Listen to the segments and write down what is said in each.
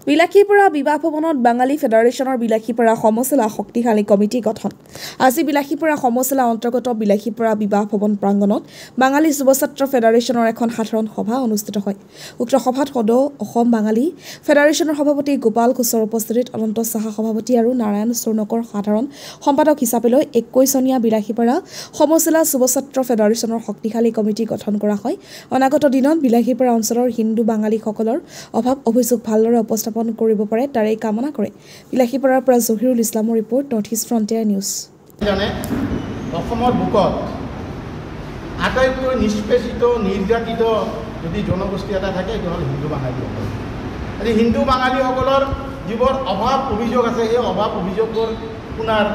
বিলাসীপাৰা বিবাহ ভৱনত বাঙালী ফেডাৰেশ্যনৰ বিলাসীপাৰা সমচলা শক্তিশালী কমিটি গঠন। আজি বিলাসীপাৰা সমচলা অন্তৰ্গত বিলাসীপাৰা বিবাহ ভৱন প্ৰাংগণত বাঙালী যুৱ ছাত্ৰ ফেডাৰেশ্যনৰ এখন সাধাৰণ সভা অনুষ্ঠিত হয়। উক্ত সভাত সদৌ অসম বাঙালী ফেডাৰেশ্যনৰ সভাপতি গোপাল কোচৰ উপস্থিতিত অনন্ত সাহা সভাপতি আৰু নাৰায়ণ চূৰ্ণকৰ সাধাৰণ সম্পাদক হিচাপে লৈ 21জনীয়া বিলাসীপাৰা সমচলা যুৱ ছাত্ৰ ফেডাৰেশ্যনৰ শক্তিশালী কমিটি গঠন কৰা হয়। অনাগত দিনত বিলাসীপাৰা অঞ্চলৰ হিন্দু বাঙালীসকলৰ অভাৱ অভিযোগ ভালদৰে উপস্থাপন কৰিব পাৰে তাৰে কামনা কৰে। বিলাসীপাৰাৰ পৰা জহিৰুল ইছলামৰ report, north east frontier news. অসমৰ বুকত আটাইতকৈ নিষ্পেষিত নিৰ্যাতিত যদি জনগোষ্ঠী এটা থাকে সেইটো হ'ল হিন্দু বাঙালীসকল। আজি হিন্দু বাঙালীসকলৰ যিবোৰ অভাৱ অভিযোগ আছে সেই অভাৱ অভিযোগবোৰ পুনৰ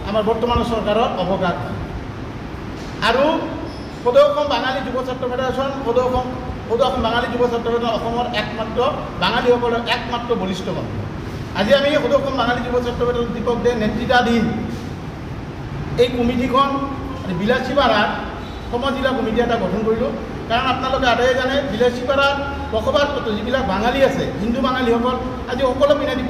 আমাৰ বৰ্তমানৰ চৰকাৰৰ অৱগাত আৰু সদৌ অসম বাঙালী যুৱ ছাত্ৰ ফেডাৰেশ্যন সদৌ অসম বাঙালী যুৱ ছাত্ৰ ফেডাৰেশ্যন অসমৰ একমাত্ৰ বাঙালীসকলৰ একমাত্ৰ বলিষ্ঠ মন্ত্ৰী। আজি আমি সদৌ অসম বাঙালী যুৱ ছাত্ৰ ফেডাৰেশ্যন দীপক দে নেতৃত্বাধীন এই কমিটিখন বিলাসীপাৰাৰ সমজিলা কমিটি এটা গঠন কৰিলোঁ। কাৰণ আপোনালোকে আটাইয়ে জানে বিলাসীপাৰাত বসবাসৰত যিবিলাক বাঙালী আছে হিন্দু বাঙালীসকল আজি সকলো পিনেদি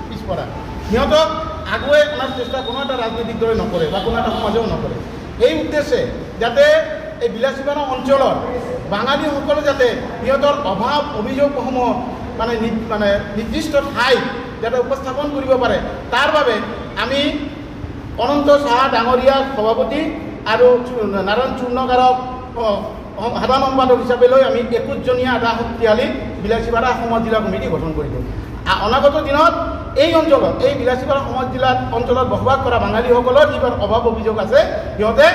পিছপৰা। সিহঁতক আগুৱাই অনাৰ চেষ্টা কোনো এটা ৰাজনৈতিক দলে নকৰে বা কোনো এটা সমাজেও নকৰে। এই উদ্দেশ্যে যাতে এই বিলাসীপাৰা অঞ্চলৰ বাঙালীসকলে যাতে সিহঁতৰ অভাৱ অভিযোগসমূহ মানে নিৰ্দিষ্ট ঠাইত যাতে উপস্থাপন কৰিব পাৰে তাৰ বাবে আমি অনন্ত সাহা ডাঙৰীয়াক সভাপতি আৰু নাৰায়ণ চূৰ্ণকাৰক সাধাৰণ সম্পাদক হিচাপে লৈ আমি 21জনীয়া এটা শক্তিশালী বিলাসীপাৰা সমজিলা কমিটি গঠন কৰিলোঁ। অনাগত দিনত এই অঞ্চলত এই বিলাসীপাৰা সমজিলা অঞ্চলত বসবাস কৰা বাঙালীসকলৰ যিবোৰ অভাৱ অভিযোগ আছে সিহঁতে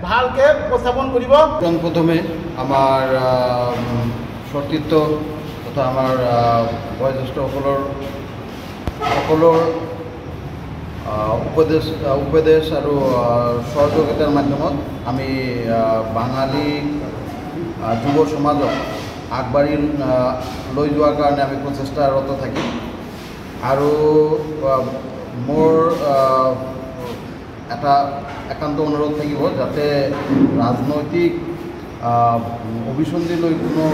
ভালকৈ উপস্থাপন কৰিব। প্ৰথমে আমাৰ সতীৰ্থ তথা আমাৰ বয়োজ্যেষ্ঠসকলৰ সকলৰ উপদেশ আৰু সহযোগিতাৰ মাধ্যমত আমি বাঙালী যুৱ সমাজক আগবাঢ়ি লৈ যোৱাৰ কাৰণে আমি প্ৰচেষ্টাৰত থাকিম। আৰু মোৰ এটা একান্ত অনুৰোধ থাকিব যাতে ৰাজনৈতিক অভিসন্ধি লৈ কোনো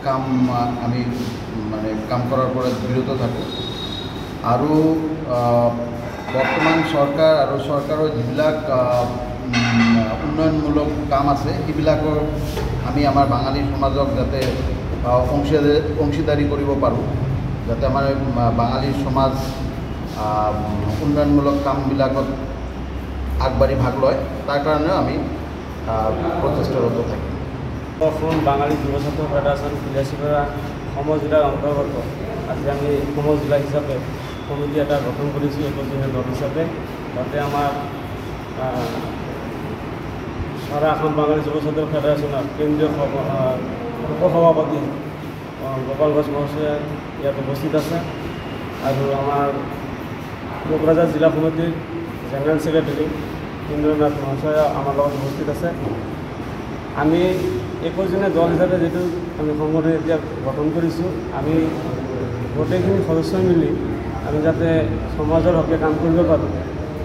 কাম আমি কাম কৰাৰ পৰা বিৰত থাকোঁ। আৰু বৰ্তমান চৰকাৰ আৰু চৰকাৰৰ যিবিলাক উন্নয়নমূলক কাম আছে সেইবিলাকৰ আমি আমাৰ বাঙালী সমাজক যাতে অংশীদাৰী কৰিব পাৰোঁ, যাতে আমাৰ বাঙালী সমাজ উন্নয়নমূলক কামবিলাকত আগবাঢ়ি ভাগ লয় তাৰ কাৰণেও আমি প্ৰচেষ্টাৰত থাকিম। অসম বাঙালী যুৱ ছাত্ৰ ফেডাৰেশ্যন বিলাসীপাৰা সমজিলাৰ অন্তৰ্গত আজি আমি সমজিলা হিচাপে কমিটি এটা গঠন কৰিছোঁ 21জনীয়া দল হিচাপে। তাতে আমাৰ সাৰা অসম বাঙালী যুৱ ছাত্ৰ ফেডাৰেশ্যনৰ কেন্দ্ৰীয় উপসভাপতি গোপাল কোচ মহাশয় ইয়াত উপস্থিত আছে আৰু আমাৰ কোকৰাঝাৰ জিলা সমিতিৰ জেনেৰেল ছেক্ৰেটাৰী ইন্দ্ৰনাথ মহাশয় আমাৰ লগত উপস্থিত আছে। আমি 21জনীয়া দল হিচাপে যিটো আমি সংগঠন এতিয়া গঠন কৰিছোঁ, আমি গোটেইখিনি সদস্যই মিলি আমি যাতে সমাজৰ হকে কাম কৰিব পাৰোঁ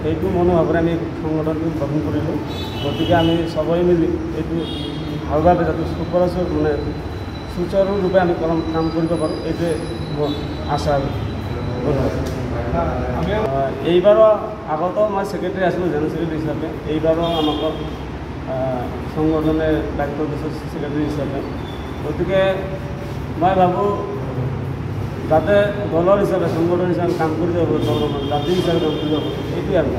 সেইটো মনোভাৱেৰে আমি সংগঠনটো গঠন কৰিলোঁ। গতিকে আমি সবেই মিলি এইটো ভালভাৱে যাতে সুচাৰুৰূপে আমি কাম কৰিব পাৰোঁ এইটোৱে মোৰ আশা। এইবাৰো আগতেও মই ছেক্ৰেটাৰী আছিলোঁ জেনেৰেল ছেক্ৰেটাৰী হিচাপে, এইবাৰো আমাক সংগঠনে দায়িত্ব দিছে ছেক্ৰেটাৰী হিচাপে। গতিকে মই ভাবোঁ যাতে দলৰ হিচাপে সংগঠন হিচাপে কাম কৰি যাব, জাতি হিচাপে কাম কৰি যাব এইটোৱে আৰু।